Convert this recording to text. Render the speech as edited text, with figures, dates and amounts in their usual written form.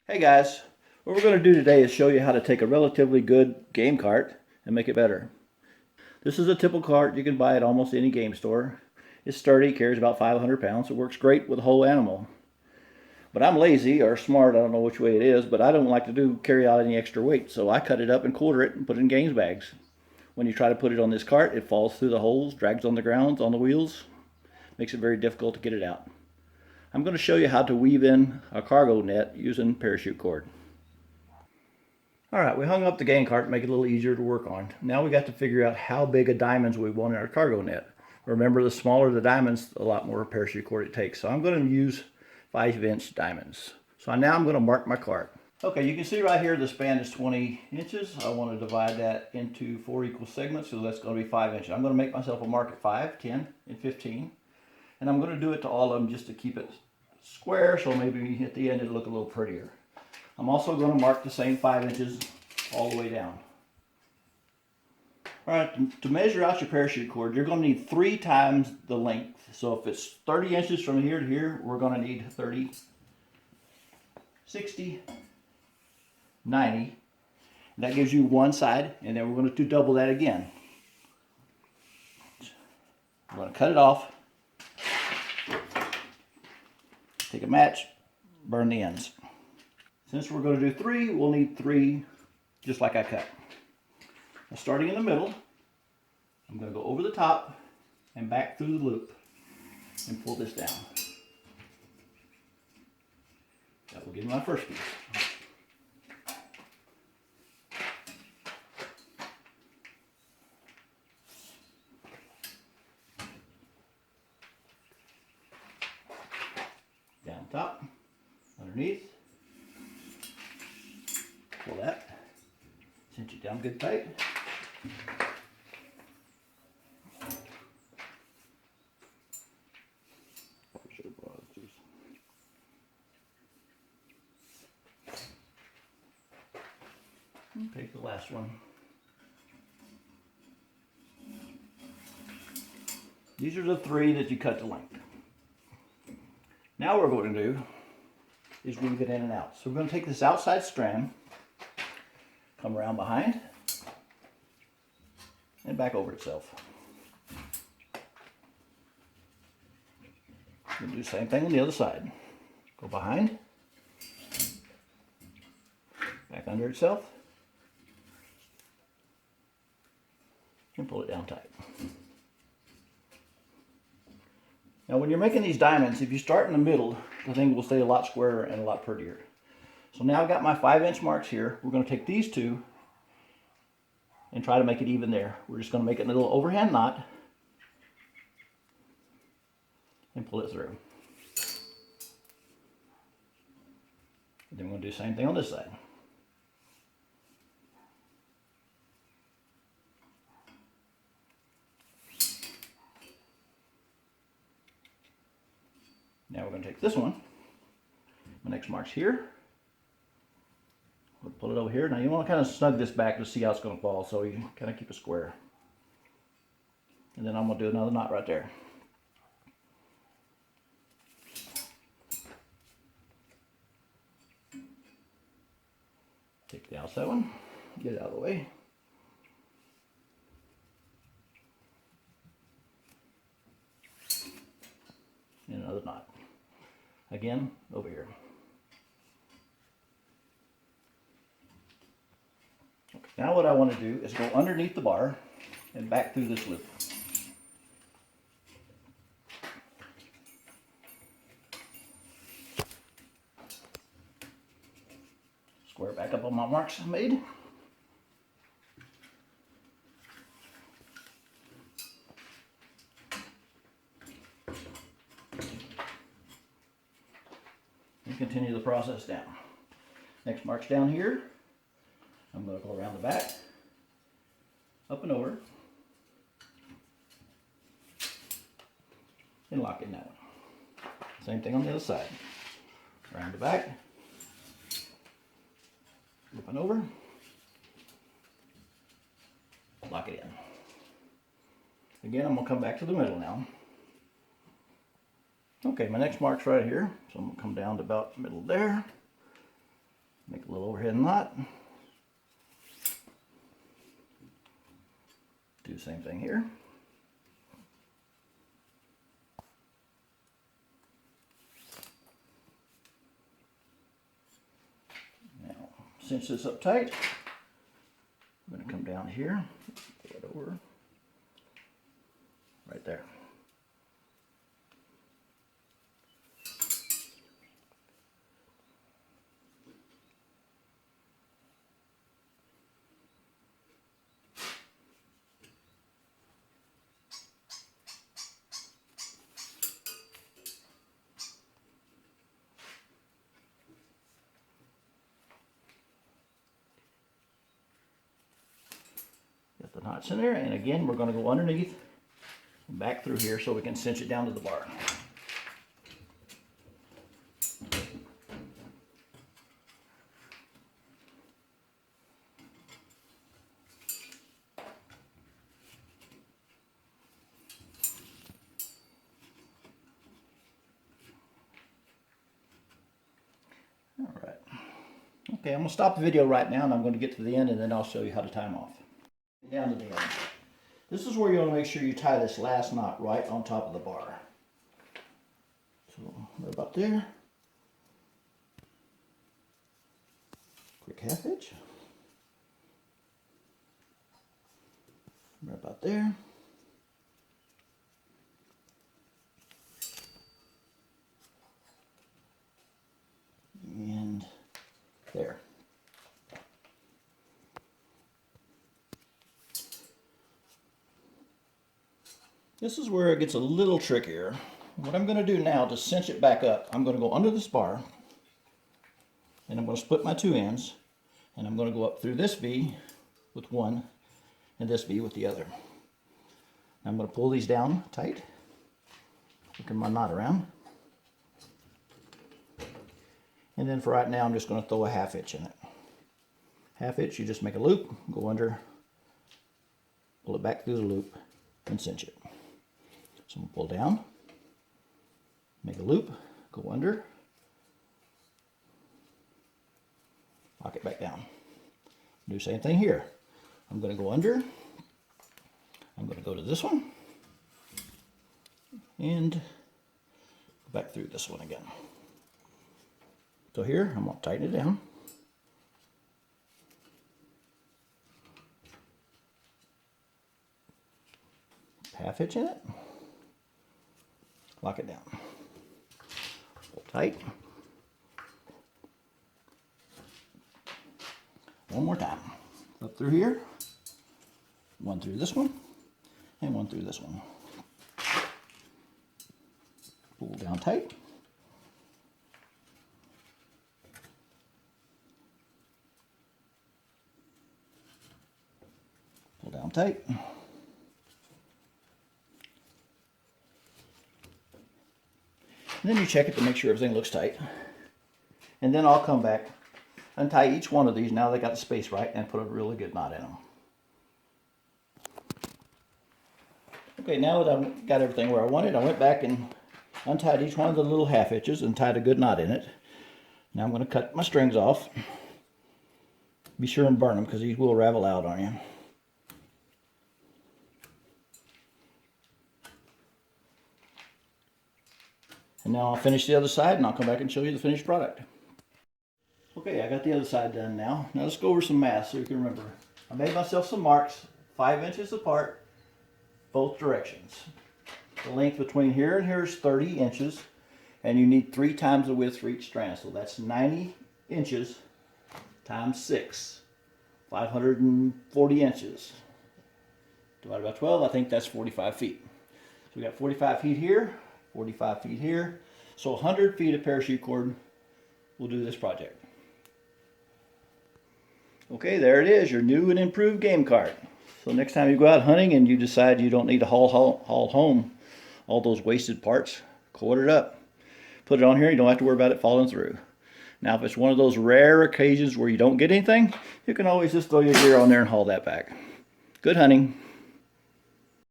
Hey guys, what we're going to do today is show you how to take a relatively good game cart and make it better. This is a typical cart you can buy at almost any game store. It's sturdy, carries about 500 pounds. It works great with a whole animal. But I'm lazy or smart, I don't know which way it is, but I don't like to carry out any extra weight. So I cut it up and quarter it and put it in games bags. When you try to put it on this cart, it falls through the holes, drags on the ground, on the wheels. Makes it very difficult to get it out. I'm going to show you how to weave in a cargo net using parachute cord. Alright, we hung up the game cart to make it a little easier to work on. Now we got to figure out how big of diamonds we want in our cargo net. Remember, the smaller the diamonds, a lot more parachute cord it takes. So I'm going to use 5-inch diamonds. So now I'm going to mark my cart. Okay, you can see right here the span is 20 inches. I want to divide that into 4 equal segments, so that's going to be 5 inches. I'm going to make myself a mark at 5, 10, and 15. And I'm going to do it to all of them just to keep it square, so maybe at the end it'll look a little prettier. I'm also going to mark the same 5 inches all the way down. Alright, to measure out your parachute cord, you're going to need 3 times the length. So if it's 30 inches from here to here, we're going to need 30, 60, 90. And that gives you one side, and then we're going to do double that again. I'm going to cut it off, take a match, burn the ends. Since we're going to do 3, we'll need 3 just like I cut. Now, starting in the middle, I'm going to go over the top and back through the loop and pull this down. That will give me my first piece. Down top, underneath. Pull that, cinch it down good tight. And take the last one. These are the 3 that you cut to length. Now what we're going to do is weave it in and out. So we're going to take this outside strand, come around behind, and back over itself. We'll do the same thing on the other side. Go behind, back under itself, and pull it down tight. Now when you're making these diamonds, if you start in the middle, the thing will stay a lot squarer and a lot prettier. So now I've got my 5-inch marks here. We're going to take these 2 and try to make it even there. We're just going to make it in a little overhand knot and pull it through. And then we're going to do the same thing on this side. Now we're going to take this one. My next mark's here. We'll pull it over here. Now you want to kind of snug this back to see how it's going to fall, so you kind of keep it square. And then I'm going to do another knot right there. Take the outside one, get it out of the way. And another knot. Again, over here. Okay, now what I want to do is go underneath the bar and back through this loop. Square back up on my marks I made. And continue the process down. Next mark's down here. I'm going to go around the back, up and over, and lock in that one. Same thing on the other side. Around the back, up and over, lock it in. Again, I'm going to come back to the middle now. Okay, my next mark's right here, so I'm going to come down to about the middle there. Make a little overhead knot. Do the same thing here. Now, cinch this up tight. I'm going to come down here, pull it over, right there. Get the knots in there, and again we're going to go underneath and back through here so we can cinch it down to the bar. All right. Okay, I'm going to stop the video right now and I'm going to get to the end and then I'll show you how to tie them off. Down to the end. This is where you want to make sure you tie this last knot right on top of the bar. So right about there. Quick half hitch. Right about there. And there. This is where it gets a little trickier. What I'm going to do now to cinch it back up, I'm going to go under this bar and I'm going to split my two ends and I'm going to go up through this V with one and this V with the other. I'm going to pull these down tight, working my knot around. And then for right now I'm just going to throw a half hitch in it. Half hitch, you just make a loop, go under, pull it back through the loop and cinch it. So I'm going to pull down, make a loop, go under, lock it back down. Do the same thing here. I'm going to go under, I'm going to go to this one, and go back through this one again. So here, I'm going to tighten it down. Half hitch in it. Lock it down. Pull tight. One more time. Up through here. One through this one. And one through this one. Pull down tight. Pull down tight. And then you check it to make sure everything looks tight. And then I'll come back, untie each one of these, now they got the space right, and put a really good knot in them. Okay, now that I've got everything where I want it, I went back and untied each one of the little half hitches and tied a good knot in it. Now I'm going to cut my strings off. Be sure and burn them because these will ravel out on you. And now I'll finish the other side and I'll come back and show you the finished product. Okay, I got the other side done now. Now let's go over some math so you can remember. I made myself some marks 5 inches apart, both directions. The length between here and here is 30 inches and you need 3 times the width for each strand. So that's 90 inches times 6, 540 inches. Divided by 12, I think that's 45 feet. So we got 45 feet here, 45 feet here. So 100 feet of parachute cord will do this project. Okay, there it is, your new and improved game cart. So next time you go out hunting and you decide you don't need to haul home all those wasted parts, cord it up. Put it on here, you don't have to worry about it falling through. Now if it's one of those rare occasions where you don't get anything, you can always just throw your gear on there and haul that back. Good hunting.